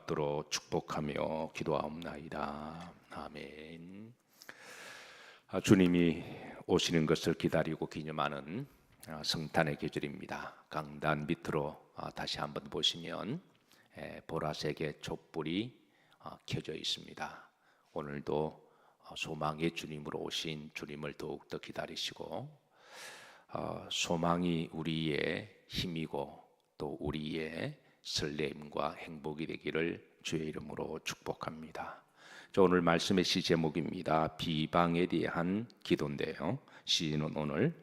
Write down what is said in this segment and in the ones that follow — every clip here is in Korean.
받도록 축복하며 기도하옵나이다. 아멘. 주님이 오시는 것을 기다리고 기념하는 성탄의 계절입니다. 강단 밑으로 다시 한번 보시면 보라색의 촛불이 켜져 있습니다. 오늘도 소망의 주님으로 오신 주님을 더욱더 기다리시고, 소망이 우리의 힘이고 또 우리의 설렘과 행복이 되기를 주의 이름으로 축복합니다. 오늘 말씀의 시 제목입니다. 비방에 대한 기도인데요, 시는 오늘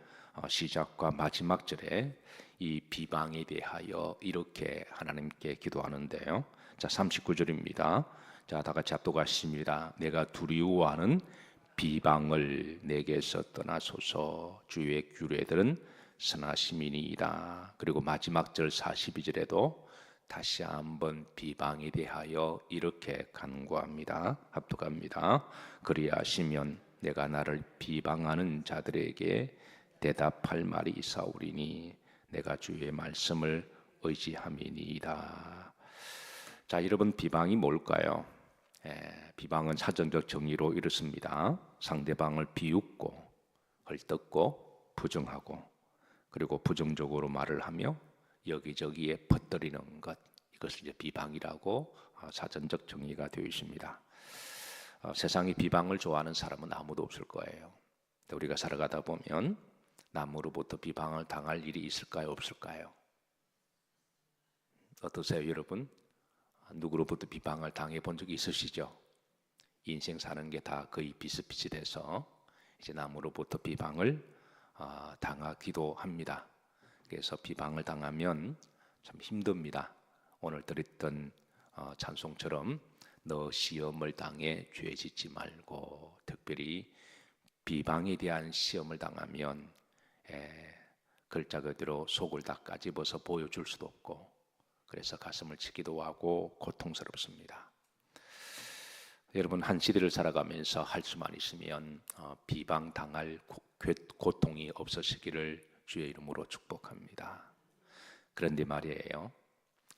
시작과 마지막 절에 이 비방에 대하여 이렇게 하나님께 기도하는데요. 자, 39절입니다. 자, 다 같이 합독하십니다. 내가 두려워하는 비방을 내게서 떠나소서. 주의 규례들은 선하심이니이다. 그리고 마지막 절 42절에도 다시 한번 비방에 대하여 이렇게 간구합니다. 합독합니다. 그리하시면 내가 나를 비방하는 자들에게 대답할 말이 있사오리니 내가 주의 말씀을 의지함이니이다. 자, 여러분, 비방이 뭘까요? 비방은 사전적 정의로 이렇습니다. 상대방을 비웃고 헐뜯고 부정하고, 그리고 부정적으로 말을 하며 여기저기에 퍼뜨리는 것, 이것을 이제 비방이라고 사전적 정의가 되어 있습니다. 세상에 비방을 좋아하는 사람은 아무도 없을 거예요. 우리가 살아가다 보면 남으로부터 비방을 당할 일이 있을까요, 없을까요? 어떠세요, 여러분? 누구로부터 비방을 당해 본 적이 있으시죠? 인생 사는 게 다 거의 비슷비슷해서 이제 남으로부터 비방을 당하기도 합니다. 그래서 비방을 당하면 참 힘듭니다. 오늘 드렸던 찬송처럼 너 시험을 당해 죄 짓지 말고, 특별히 비방에 대한 시험을 당하면 글자 그대로 속을 다 까집어서 보여줄 수도 없고, 그래서 가슴을 치기도 하고 고통스럽습니다. 여러분, 한 시대를 살아가면서 할 수만 있으면 비방당할 고통이 없으시기를 주의 이름으로 축복합니다. 그런데 말이에요,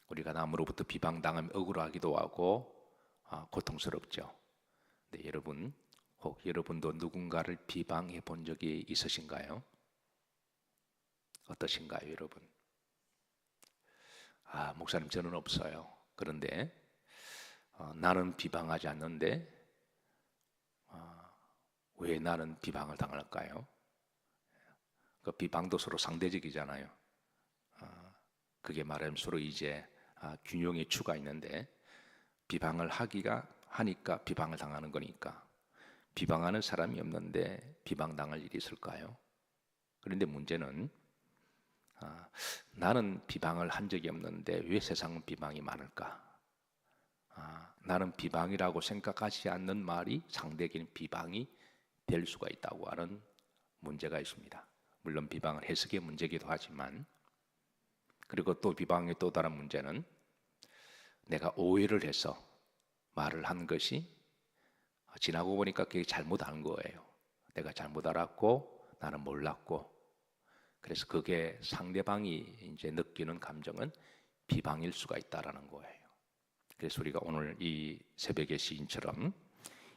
우리가 남으로부터 비방당하면 억울하기도 하고 고통스럽죠. 근데 여러분, 혹 여러분도 누군가를 비방해 본 적이 있으신가요? 어떠신가요, 여러분? 목사님, 저는 없어요. 그런데 나는 비방하지 않는데 왜 나는 비방을 당할까요? 그 비방도 서로 상대적이잖아요. 그게 말하면 서로 이제 균형의 추가 있는데, 비방을 하니까 비방을 당하는 거니까. 비방하는 사람이 없는데 비방당할 일이 있을까요? 그런데 문제는 나는 비방을 한 적이 없는데 왜 세상은 비방이 많을까? 나는 비방이라고 생각하지 않는 말이 상대에게는 비방이 될 수가 있다고 하는 문제가 있습니다. 물론 비방은 해석의 문제이기도 하지만, 그리고 또 비방의 또 다른 문제는 내가 오해를 해서 말을 한 것이 지나고 보니까 그게 잘못 한 거예요. 내가 잘못 알았고 나는 몰랐고, 그래서 그게 상대방이 이제 느끼는 감정은 비방일 수가 있다라는 거예요. 그래서 우리가 오늘 이 새벽의 시인처럼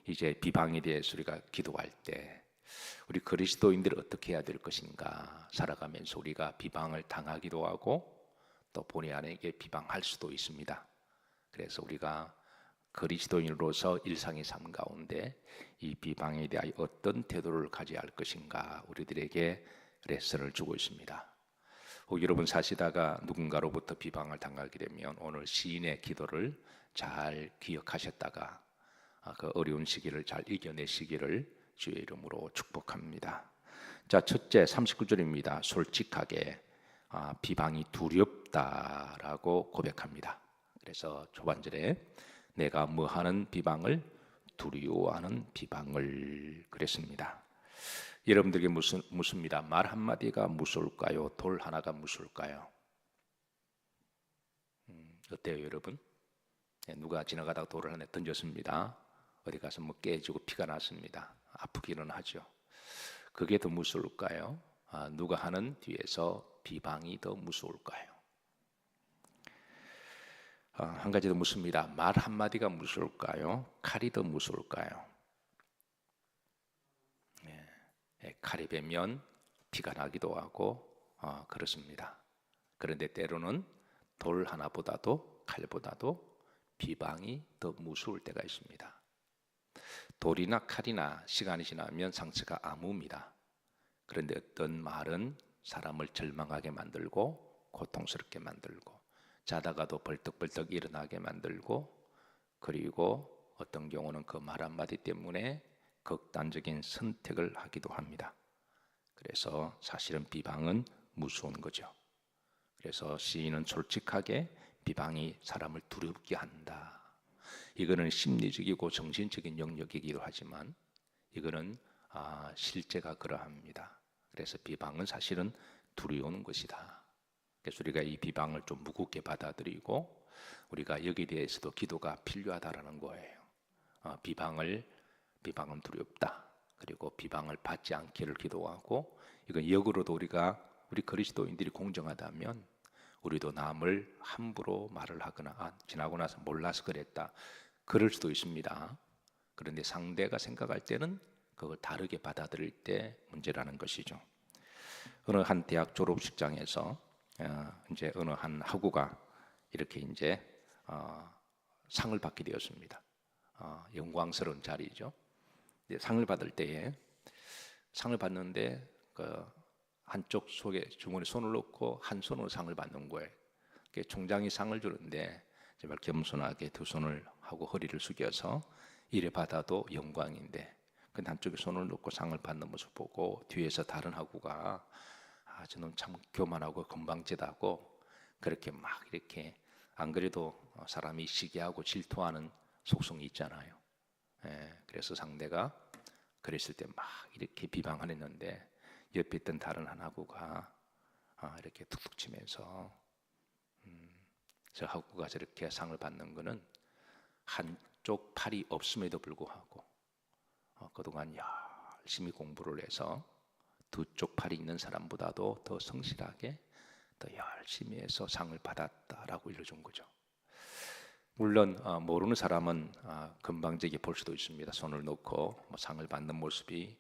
이제 비방에 대해서 우리가 기도할 때 우리 그리스도인들이 어떻게 해야 될 것인가, 살아가면서 우리가 비방을 당하기도 하고 또 본의 아니게 비방할 수도 있습니다. 그래서 우리가 그리스도인으로서 일상의 삶 가운데 이 비방에 대하여 어떤 태도를 가져야 할 것인가, 우리들에게 레슨을 주고 있습니다. 여러분 사시다가 누군가로부터 비방을 당하게 되면 오늘 시인의 기도를 잘 기억하셨다가 그 어려운 시기를 잘 이겨내시기를 주의 이름으로 축복합니다. 자, 첫째 39절입니다. 솔직하게 비방이 두렵다라고 고백합니다. 그래서 초반절에 내가 뭐하는 비방을 두려워하는 비방을 그랬습니다. 여러분들에게 묻습니다. 말 한마디가 무서울까요? 돌 하나가 무서울까요? 어때요, 여러분? 누가 지나가다가 돌을 하나 던졌습니다. 어디 가서 뭐 깨지고 피가 났습니다. 아프기는 하죠. 그게 더 무서울까요? 누가 하는 뒤에서 비방이 더 무서울까요? 한 가지 더 묻습니다. 말 한마디가 무서울까요? 칼이 더 무서울까요? 칼이 베면 피가 나기도 하고 그렇습니다. 그런데 때로는 돌 하나보다도 칼보다도 비방이 더 무서울 때가 있습니다. 돌이나 칼이나 시간이 지나면 상처가 아무입니다. 그런데 어떤 말은 사람을 절망하게 만들고 고통스럽게 만들고 자다가도 벌떡벌떡 일어나게 만들고 그리고 어떤 경우는 그 말 한마디 때문에 극단적인 선택을 하기도 합니다. 그래서 사실은 비방은 무서운 거죠. 그래서 시인은 솔직하게 비방이 사람을 두렵게 한다. 이거는 심리적이고 정신적인 영역이기도 하지만 이거는 실제가 그러합니다. 그래서 비방은 사실은 두려운 것이다. 그래서 우리가 이 비방을 좀 무겁게 받아들이고 우리가 여기에 대해서도 기도가 필요하다라는 거예요. 비방은 두렵다. 그리고 비방을 받지 않기를 기도하고 이건 역으로도 우리 그리스도인들이 공정하다면 우리도 남을 함부로 말을 하거나 지나고 나서 몰라서 그랬다. 그럴 수도 있습니다. 그런데 상대가 생각할 때는 그걸 다르게 받아들일 때 문제라는 것이죠. 어느 한 대학 졸업식장에서 이제 어느 한 학우가 이렇게 이제 상을 받게 되었습니다. 영광스러운 자리죠. 상을 받을 때에 상을 받는데 그 한쪽 속에 주머니 손을 넣고 한 손으로 상을 받는 거예요. 총장이 상을 주는데 정말 겸손하게 두 손을 하고 허리를 숙여서 이래 받아도 영광인데 그 한쪽에 손을 놓고 상을 받는 모습 보고 뒤에서 다른 학우가 저놈 참 교만하고 건방지다고 그렇게 막 이렇게 안 그래도 사람이 시기하고 질투하는 속성이 있잖아요. 그래서 상대가 그랬을 때 막 이렇게 비방을 했는데 옆에 있던 다른 한 학우가 이렇게 툭툭 치면서 저 학우가 저렇게 상을 받는 거는 한쪽 팔이 없음에도 불구하고 그동안 열심히 공부를 해서 두 쪽 팔이 있는 사람보다도 더 성실하게 더 열심히 해서 상을 받았다라고 일러준 거죠. 물론 모르는 사람은 건방지게 볼 수도 있습니다. 손을 놓고 상을 받는 모습이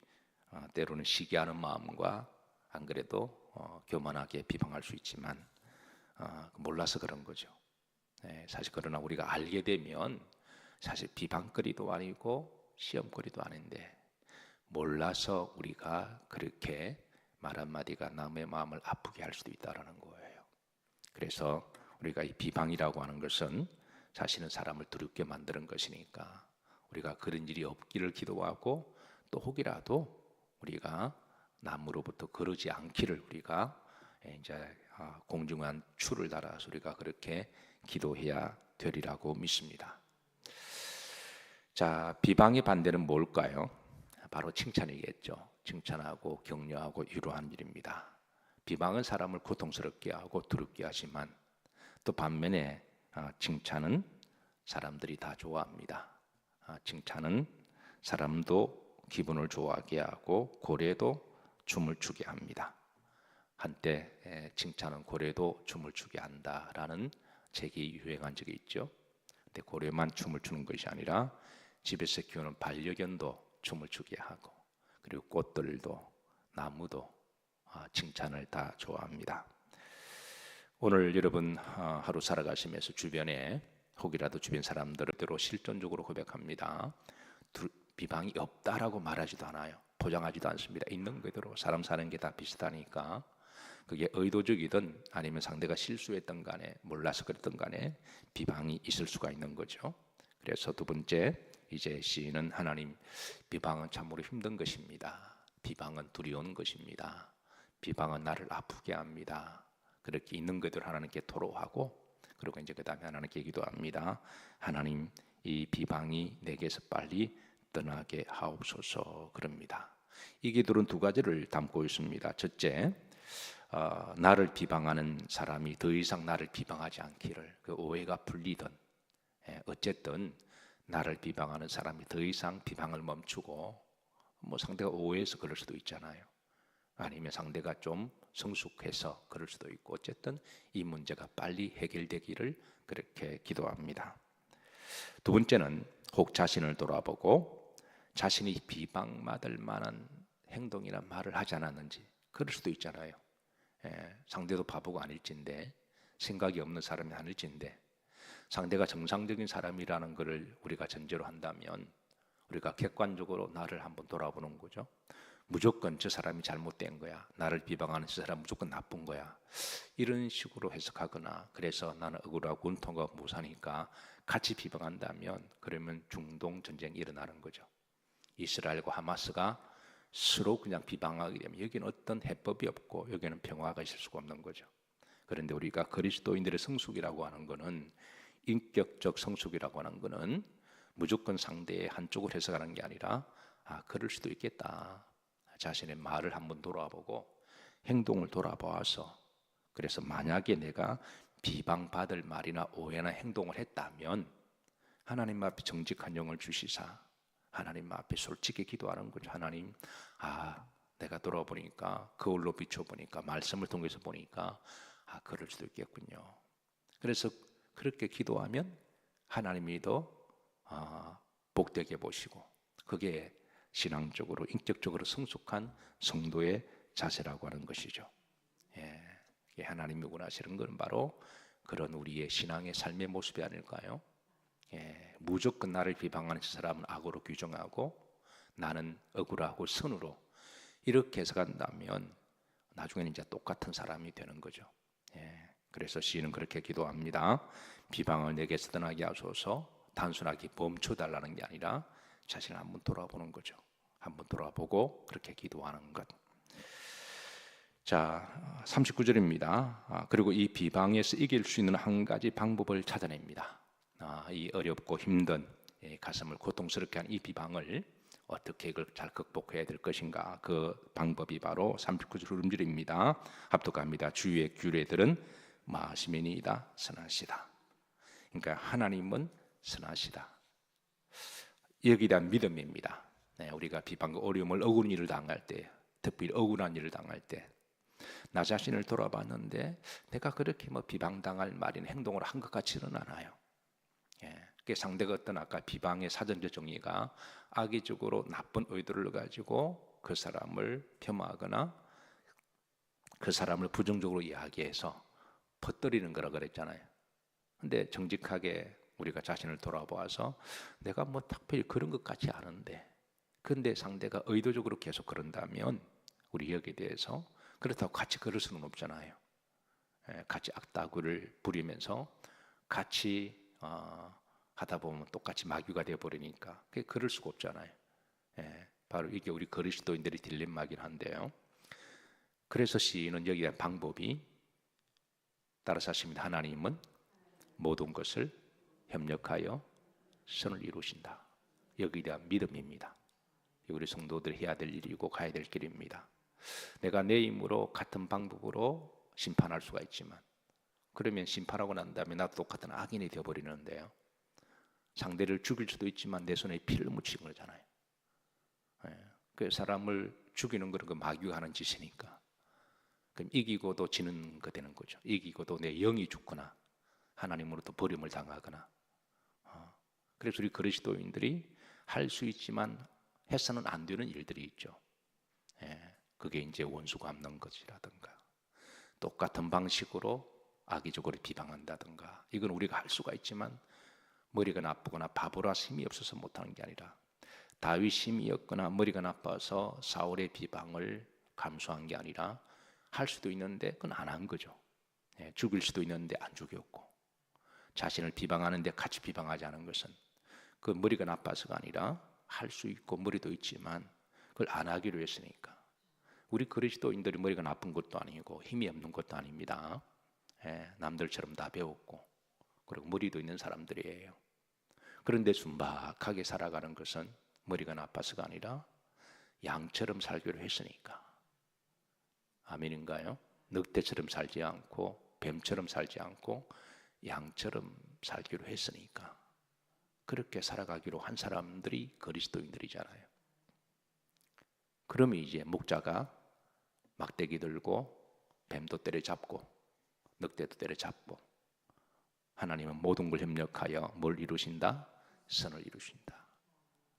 때로는 시기하는 마음과 안 그래도 교만하게 비방할 수 있지만 몰라서 그런 거죠. 사실 그러나 우리가 알게 되면 사실 비방거리도 아니고 시험거리도 아닌데 몰라서 우리가 그렇게 말 한마디가 남의 마음을 아프게 할 수도 있다는 거예요. 그래서 우리가 이 비방이라고 하는 것은 사실은 사람을 두렵게 만드는 것이니까 우리가 그런 일이 없기를 기도하고 또 혹이라도 우리가 남으로부터 그러지 않기를 우리가 이제 공정한 추를 달아서 우리가 그렇게 기도해야 되리라고 믿습니다. 자, 비방의 반대는 뭘까요? 바로 칭찬이겠죠. 칭찬하고 격려하고 위로하는 일입니다. 비방은 사람을 고통스럽게 하고 두렵게 하지만 또 반면에 칭찬은 사람들이 다 좋아합니다. 칭찬은 사람도 기분을 좋아하게 하고 고래도 춤을 추게 합니다. 한때 칭찬은 고래도 춤을 추게 한다라는 책이 유행한 적이 있죠. 근데 고래만 춤을 추는 것이 아니라 집에서 키우는 반려견도 춤을 추게 하고 그리고 꽃들도 나무도 칭찬을 다 좋아합니다. 오늘 여러분 하루 살아가시면서 주변에 혹이라도 주변 사람들대로 실존적으로 고백합니다. 비방이 없다라고 말하지도 않아요. 포장하지도 않습니다. 있는 그대로 사람 사는 게 다 비슷하니까 그게 의도적이든 아니면 상대가 실수했던 간에 몰라서 그랬던 간에 비방이 있을 수가 있는 거죠. 그래서 두 번째 이제 시인은 하나님 비방은 참으로 힘든 것입니다. 비방은 두려운 것입니다. 비방은 나를 아프게 합니다. 그렇게 있는 그대로 하나님께 토로하고 그리고 이제 그 다음에 하나님께 기도합니다. 하나님 이 비방이 내게서 빨리 떠나게 하옵소서 그럽니다. 이 기도는 두 가지를 담고 있습니다. 첫째, 나를 비방하는 사람이 더 이상 나를 비방하지 않기를 그 오해가 풀리든 어쨌든 나를 비방하는 사람이 더 이상 비방을 멈추고 상대가 오해해서 그럴 수도 있잖아요. 아니면 상대가 좀 성숙해서 그럴 수도 있고, 어쨌든 이 문제가 빨리 해결되기를 그렇게 기도합니다. 두 번째는 혹 자신을 돌아보고 자신이 비방받을 만한 행동이나 말을 하지 않았는지. 그럴 수도 있잖아요. 상대도 바보가 아닐진데, 생각이 없는 사람이 아닐진데, 상대가 정상적인 사람이라는 것을 우리가 전제로 한다면 우리가 객관적으로 나를 한번 돌아보는 거죠. 무조건 저 사람이 잘못된 거야, 나를 비방하는 저 사람 무조건 나쁜 거야, 이런 식으로 해석하거나, 그래서 나는 억울하고 군통과 무사니까 같이 비방한다면, 그러면 중동 전쟁이 일어나는 거죠. 이스라엘과 하마스가 서로 그냥 비방하게 되면 여기는 어떤 해법이 없고 여기는 평화가 있을 수가 없는 거죠. 그런데 우리가 그리스도인들의 성숙이라고 하는 것은, 인격적 성숙이라고 하는 것은 무조건 상대의 한쪽을 해석하는 게 아니라, 그럴 수도 있겠다, 자신의 말을 한번 돌아보고 행동을 돌아보아서, 그래서 만약에 내가 비방받을 말이나 오해나 행동을 했다면 하나님 앞에 정직한 영을 주시사 하나님 앞에 솔직히 기도하는 거죠. 하나님, 내가 돌아보니까, 거울로 비춰보니까, 말씀을 통해서 보니까 그럴 수도 있겠군요. 그래서 그렇게 기도하면 하나님이 더 복되게 보시고, 그게 신앙적으로 인격적으로 성숙한 성도의 자세라고 하는 것이죠. 하나님이 원하시는 것은 바로 그런 우리의 신앙의 삶의 모습이 아닐까요? 무조건 나를 비방하는 저 사람은 악으로 규정하고 나는 억울하고 선으로 이렇게 해석한다면 나중에는 이제 똑같은 사람이 되는 거죠. 그래서 시인은 그렇게 기도합니다. 비방을 내게서 떠나게 하소서. 단순하게 멈춰달라는 게 아니라 자신을 한번 돌아보는 거죠. 한번 돌아보고 그렇게 기도하는 것. 자, 39절입니다. 그리고 이 비방에서 이길 수 있는 한 가지 방법을 찾아냅니다. 이 어렵고 힘든, 가슴을 고통스럽게 한 이 비방을 어떻게 이걸 잘 극복해야 될 것인가. 그 방법이 바로 39절 흐름줄입니다. 합독합니다. 주의 규례들은 마시면이다 선하시다. 그러니까 하나님은 선하시다. 여기에 대한 믿음입니다. 우리가 비방과 어려움을, 억울한 일을 당할 때, 특히 억울한 일을 당할 때, 나 자신을 돌아봤는데 내가 그렇게 비방당할 말이나 행동을 한 것 같지는 않아요. 상대가 어떤 아까 비방의 사전적 정의가 악의적으로 나쁜 의도를 가지고 그 사람을 폄하하거나 그 사람을 부정적으로 이야기해서 퍼뜨리는 거라 그랬잖아요. 근데 정직하게 우리가 자신을 돌아보아서 내가 특별히 그런 것 같지 않은데, 근데 상대가 의도적으로 계속 그런다면 우리 여기에 대해서 그렇다고 같이 그럴 수는 없잖아요. 같이 악다구를 부리면서 같이 하다 보면 똑같이 마귀가 되어버리니까 그럴 수가 없잖아요. 바로 이게 우리 그리스도인들의 딜레마긴 한데요. 그래서 시인은 여기에 대한 방법이 따라서 하십니다. 하나님은 모든 것을 협력하여 선을 이루신다. 여기에 대한 믿음입니다. 우리 성도들이 해야 될 일이고 가야 될 길입니다. 내가 내 힘으로 같은 방법으로 심판할 수가 있지만, 그러면 심판하고 난 다음에 나도 똑같은 악인이 되어버리는데요. 상대를 죽일 수도 있지만 내 손에 피를 묻히는 거잖아요. 그 사람을 죽이는 것은 그 마귀가 하는 짓이니까. 그럼 이기고도 지는 거 되는 거죠. 이기고도 내 영이 죽거나 하나님으로부터 버림을 당하거나. 그래서 우리 그리스도인들이 할 수 있지만 해서는 안 되는 일들이 있죠. 그게 이제 원수 갚는 것이라든가, 똑같은 방식으로 악의적으로 비방한다든가. 이건 우리가 할 수가 있지만 머리가 나쁘거나 바보라 힘이 없어서 못하는 게 아니라, 다윗 힘이 없거나 머리가 나빠서 사울의 비방을 감수한 게 아니라 할 수도 있는데 그건 안 한 거죠. 죽일 수도 있는데 안 죽였고, 자신을 비방하는데 같이 비방하지 않은 것은 그 머리가 나빠서가 아니라 할 수 있고 머리도 있지만 그걸 안 하기로 했으니까. 우리 그리스도인들이 머리가 나쁜 것도 아니고 힘이 없는 것도 아닙니다. 남들처럼 다 배웠고 그리고 머리도 있는 사람들이에요. 그런데 순박하게 살아가는 것은 머리가 나빠서가 아니라 양처럼 살기로 했으니까. 아멘인가요? 늑대처럼 살지 않고 뱀처럼 살지 않고 양처럼 살기로 했으니까. 그렇게 살아가기로 한 사람들이 그리스도인들이잖아요. 그러면 이제 목자가 막대기 들고 뱀도 때려잡고 늑대도 때려잡고, 하나님은 모든 걸 협력하여 뭘 이루신다? 선을 이루신다.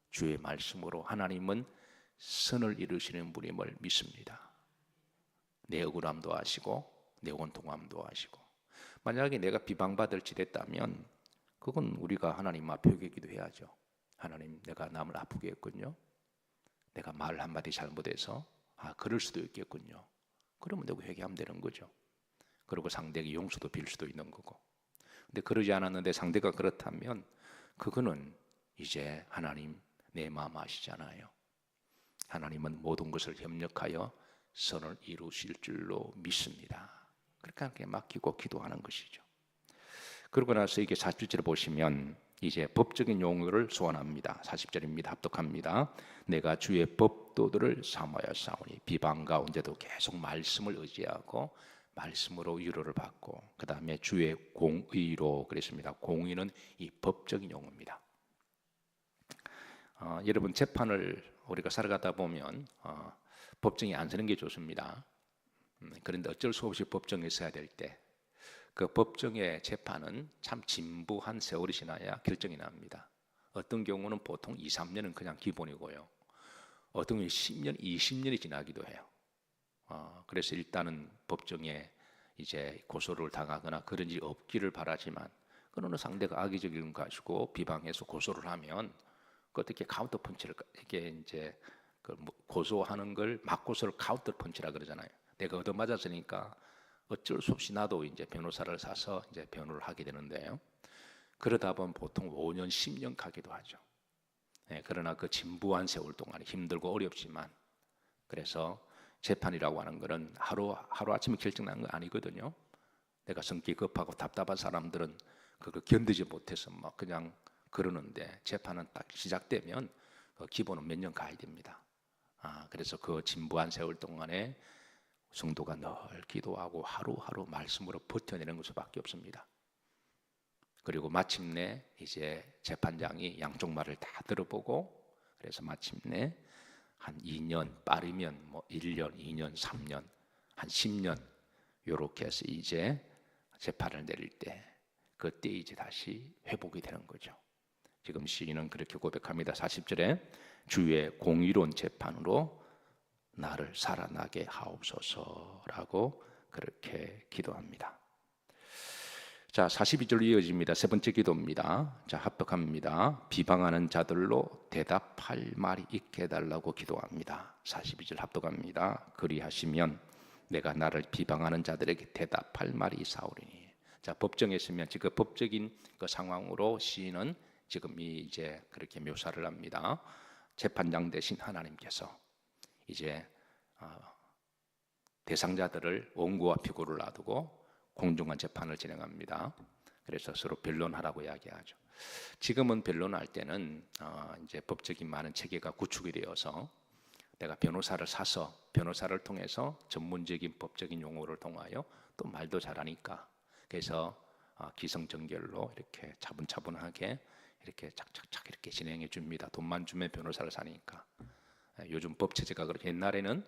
주의 말씀으로 하나님은 선을 이루시는 분임을 믿습니다. 내 억울함도 아시고 내 원통함도 아시고, 만약에 내가 비방받을지 됐다면 그건 우리가 하나님 앞에 회개기도해야죠. 하나님, 내가 남을 아프게 했군요. 내가 말 한마디 잘못해서 그럴 수도 있겠군요. 그러면 내가 회개하면 되는 거죠. 그리고 상대에게 용서도 빌 수도 있는 거고. 근데 그러지 않았는데 상대가 그렇다면 그거는 이제 하나님 내 마음 아시잖아요. 하나님은 모든 것을 협력하여 선을 이루실 줄로 믿습니다. 그렇게 맡기고 기도하는 것이죠. 그러고 나서 이게 40절에 보시면 이제 법적인 용어를 소환합니다. 40절입니다. 합독합니다. 내가 주의 법도들을 사모하여 싸우니, 비방 가운데도 계속 말씀을 의지하고 말씀으로 위로를 받고, 그 다음에 주의 공의로 그랬습니다. 공의는 이 법적인 용어입니다. 여러분, 재판을 우리가 살아가다 보면 법정에 안 서는 게 좋습니다. 그런데 어쩔 수 없이 법정에 서야 될 때, 그 법정의 재판은 참 진부한 세월이 지나야 결정이 납니다. 어떤 경우는 보통 2, 3년은 그냥 기본이고요. 어떤 경우는 10년, 20년이 지나기도 해요. 그래서 일단은 법정에 이제 고소를 당하거나 그런 일이 없기를 바라지만, 그러나 상대가 악의적인 거 가지고 비방해서 고소를 하면 어떻게 카운터 펀치를, 이게 이제 그 고소하는 걸 맞고서를 카운터 펀치라 그러잖아요. 내가 얻어맞았으니까 어쩔 수 없이 나도 이제 변호사를 사서 이제 변호를 하게 되는데요. 그러다 보면 보통 5년, 10년 가기도 하죠. 그러나 그 진부한 세월 동안 힘들고 어렵지만, 그래서 재판이라고 하는 것은 하루아침에 결정나는 거 아니거든요. 내가 성격이 급하고 답답한 사람들은 그걸 견디지 못해서 막 그냥 그러는데, 재판은 딱 시작되면 그 기본은 몇 년 가야 됩니다. 그래서 그 진부한 세월 동안에 성도가 늘 기도하고 하루하루 말씀으로 버텨내는 것밖에 없습니다. 그리고 마침내 이제 재판장이 양쪽 말을 다 들어보고, 그래서 마침내 한 2년, 빠르면 뭐 1년, 2년, 3년, 한 10년 요렇게 해서 이제 재판을 내릴 때, 그때 이제 다시 회복이 되는 거죠. 지금 시인은 그렇게 고백합니다. 40절에 주의 공의로운 재판으로 나를 살아나게 하옵소서라고 그렇게 기도합니다. 자, 42절로 이어집니다. 세 번째 기도입니다. 자, 합독합니다. 비방하는 자들로 대답할 말이 있게 해달라고 기도합니다. 42절 합독합니다. 그리하시면 내가 나를 비방하는 자들에게 대답할 말이 있사오리니. 자, 법정에 있으면 지금 법적인 그 상황으로 시인은 지금 이제 그렇게 묘사를 합니다. 재판장 대신 하나님께서 이제 대상자들을 원고와 피고를 놔두고 공정한 재판을 진행합니다. 그래서 서로 변론하라고 이야기하죠. 지금은 변론할 때는 이제 법적인 많은 체계가 구축이 되어서 내가 변호사를 사서 변호사를 통해서 전문적인 법적인 용어를 통하여 또 말도 잘하니까, 그래서 기성정결로 이렇게 차분차분하게 이렇게 착착착 이렇게 진행해 줍니다. 돈만 주면 변호사를 사니까. 요즘 법 체제가 그렇게, 옛날에는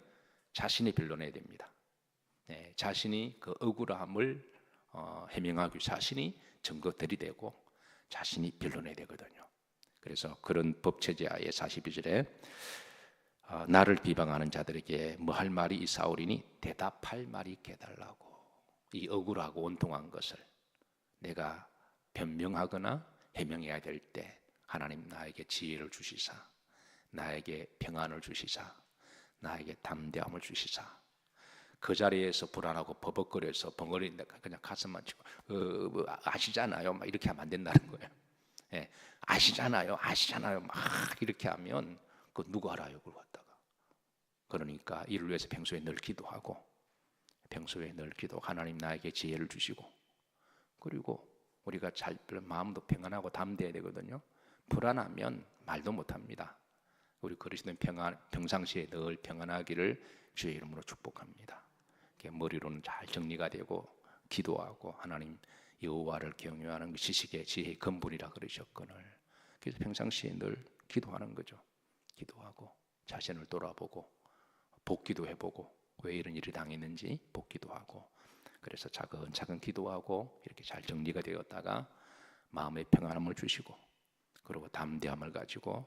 자신이 변론해야 됩니다. 자신이 그 억울함을 해명하기, 자신이 증거 들이대고 자신이 변론해야 되거든요. 그래서 그런 법 체제 하에 42절에 나를 비방하는 자들에게 뭐 할 말이 있사오리니 대답할 말이 있게 해달라고. 이 억울하고 원통한 것을 내가 변명하거나 해명해야 될 때 하나님 나에게 지혜를 주시사, 나에게 평안을 주시사, 나에게 담대함을 주시사, 그 자리에서 불안하고 버벅거려서 벙어리는데 그냥 가슴만 치고 아시잖아요 막 이렇게 하면 안 된다는 거예요. 아시잖아요 막 이렇게 하면 그 누구 알아요 그걸 갖다가. 그러니까 이를 위해서 평소에 늘 기도하고, 하나님 나에게 지혜를 주시고, 그리고 우리가 잘 마음도 평안하고 담대해야 되거든요. 불안하면 말도 못합니다. 우리 그리스도인 평상시에 늘 평안하기를 주의 이름으로 축복합니다. 머리로는 잘 정리가 되고 기도하고 하나님 여호와를 경외하는 그 지식의 지혜의 근본이라 그러셨거늘. 그래서 평상시에 늘 기도하는 거죠. 기도하고 자신을 돌아보고 복기도 해보고, 왜 이런 일이 당했는지 복기도 하고, 그래서 차근차근 기도하고 이렇게 잘 정리가 되었다가 마음의 평안함을 주시고, 그리고 담대함을 가지고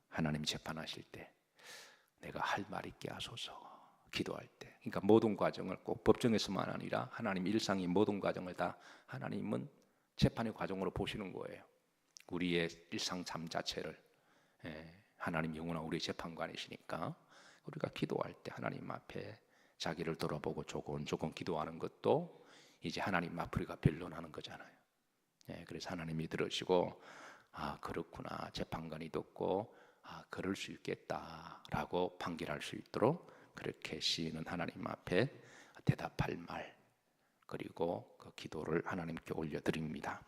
하나님 재판하실 때 내가 할 말 있게 하소서 기도할 때, 그러니까 모든 과정을 꼭 법정에서만 아니라 하나님 일상의 모든 과정을 다 하나님은 재판의 과정으로 보시는 거예요. 우리의 일상 삶 자체를 하나님 영원한 우리의 재판관이시니까 우리가 기도할 때 하나님 앞에 자기를 돌아보고 조곤조곤 기도하는 것도 이제 하나님 앞에 우리가 변론하는 거잖아요. 그래서 하나님이 들으시고 그렇구나, 재판관이 듣고 그럴 수 있겠다라고 판결할 수 있도록 그렇게 시인은 하나님 앞에 대답할 말, 그리고 그 기도를 하나님께 올려드립니다.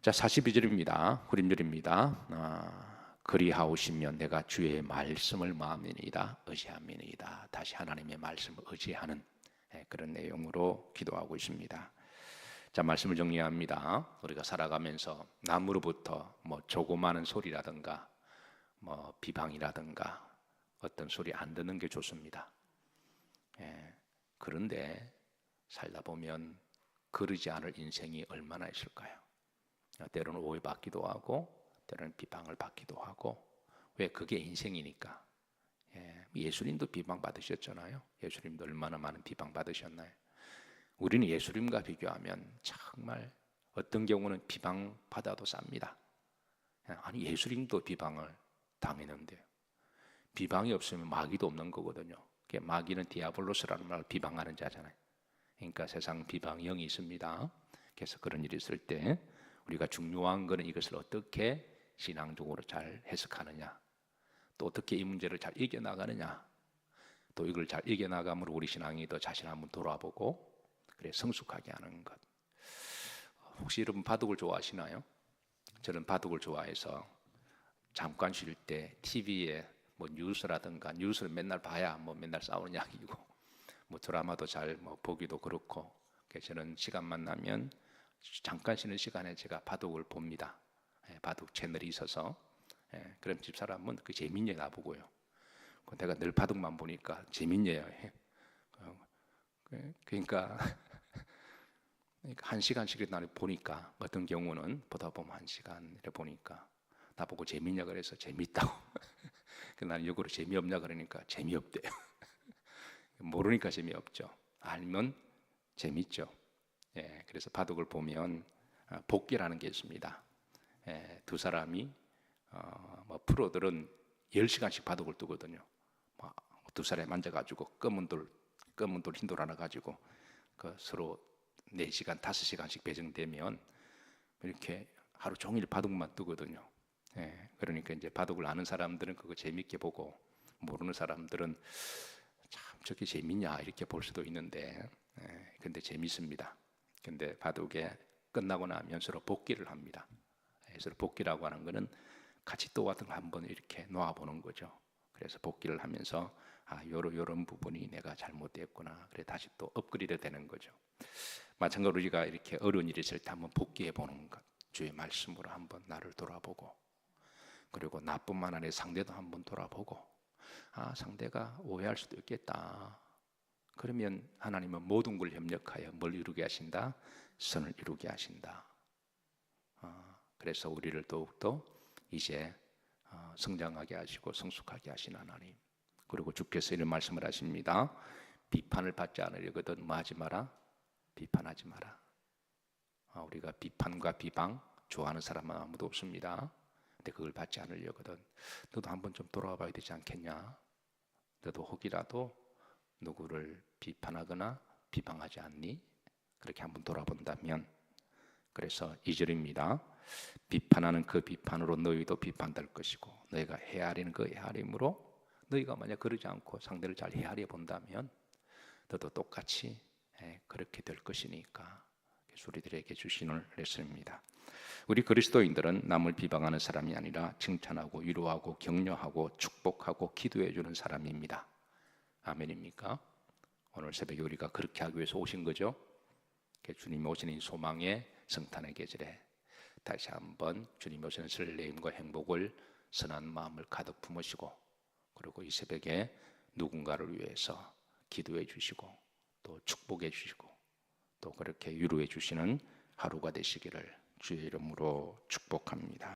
자, 42절입니다. 후림절입니다. 그리하오시면 내가 주의 말씀을 마음이니이다 의지함이니이다. 다시 하나님의 말씀을 의지하는 그런 내용으로 기도하고 있습니다. 자, 말씀을 정리합니다. 우리가 살아가면서 남으로부터 조그마한 소리라든가 비방이라든가 어떤 소리 안 듣는 게 좋습니다. 그런데 살다 보면 그러지 않을 인생이 얼마나 있을까요? 때로는 오해받기도 하고 때로는 비방을 받기도 하고. 왜? 그게 인생이니까. 예수님도 비방받으셨잖아요. 예수님도 얼마나 많은 비방받으셨나요? 우리는 예수님과 비교하면 정말 어떤 경우는 비방받아도 쌉니다. 아니, 예수님도 비방을 당했는데요. 비방이 없으면 마귀도 없는 거거든요. 마귀는 디아블로스라는 말을 비방하는 자잖아요. 그러니까 세상 비방 영이 있습니다. 그래서 그런 일이 있을 때 우리가 중요한 것은 이것을 어떻게 신앙적으로 잘 해석하느냐, 또 어떻게 이 문제를 잘 이겨나가느냐, 또 이걸 잘 이겨나가면 우리 신앙이 더 자신 한번 돌아보고 그래 성숙하게 하는 것. 혹시 여러분 바둑을 좋아하시나요? 저는 바둑을 좋아해서 잠깐 쉴 때 TV에 뉴스라든가, 뉴스를 맨날 봐야 맨날 싸우는 이야기고 드라마도 잘 보기도 그렇고, 그래서 저는 시간만 나면 잠깐 쉬는 시간에 제가 바둑을 봅니다. 바둑 채널이 있어서. 그럼 집사람은 그 재밌냐 나보고요. 내가 늘 바둑만 보니까 재밌네요. 그러니까 한 시간씩 나를 보니까, 어떤 경우는 보다 보면 한 시간 보니까 나보고 재밌냐 그래서 재밌다고. 나는 역으로 재미없냐 그러니까 재미없대요. 모르니까 재미없죠. 알면 재밌죠. 그래서 바둑을 보면 복기라는 게 있습니다. 두 사람이 프로들은 10시간씩 바둑을 두거든요. 두 사람이 앉아가지고 검은 돌 흰 돌 하나 가지고 서로 4시간, 5시간씩 배정되면 이렇게 하루 종일 바둑만 두거든요. 그러니까 이제 바둑을 아는 사람들은 그거 재밌게 보고, 모르는 사람들은 참 저게 재밌냐 이렇게 볼 수도 있는데, 근데 재밌습니다. 근데 바둑에 끝나고 나면 서로 복기를 합니다. 서로 복기라고 하는 거는 같이 또 같은 거 한번 이렇게 놓아보는 거죠. 그래서 복기를 하면서 요런 부분이 내가 잘못됐구나, 그래 다시 또 업그레이드 되는 거죠. 마찬가지로 우리가 이렇게 어려운 일이 있을 때 한번 복기해 보는 것, 주의 말씀으로 한번 나를 돌아보고, 그리고 나뿐만 아니라 상대도 한번 돌아보고, 상대가 오해할 수도 있겠다. 그러면 하나님은 모든 걸 협력하여 뭘 이루게 하신다? 선을 이루게 하신다. 그래서 우리를 더욱더 이제 성장하게 하시고 성숙하게 하신 하나님. 그리고 주께서 이런 말씀을 하십니다. 비판을 받지 않으려거든 뭐 하지 마라? 비판하지 마라. 우리가 비판과 비방 좋아하는 사람은 아무도 없습니다. 근데 그걸 받지 않으려거든 너도 한번 좀 돌아와 봐야 되지 않겠냐? 너도 혹이라도 누구를 비판하거나 비방하지 않니? 그렇게 한번 돌아본다면. 그래서 2절입니다. 비판하는 그 비판으로 너희도 비판될 것이고, 너희가 헤아리는 그 헤아림으로 너희가 만약 그러지 않고 상대를 잘 헤아려 본다면 너도 똑같이 그렇게 될 것이니까. 우리들에게 주시는 레슨입니다. 우리 그리스도인들은 남을 비방하는 사람이 아니라 칭찬하고 위로하고 격려하고 축복하고 기도해 주는 사람입니다. 아멘입니까? 오늘 새벽에 우리가 그렇게 하기 위해서 오신 거죠. 주님 오시는 소망의 성탄의 계절에 다시 한번 주님 오시는 설레임과 행복을 선한 마음을 가득 품으시고, 그리고 이 새벽에 누군가를 위해서 기도해 주시고 또 축복해 주시고 또 그렇게 위로해 주시는 하루가 되시기를 주의 이름으로 축복합니다.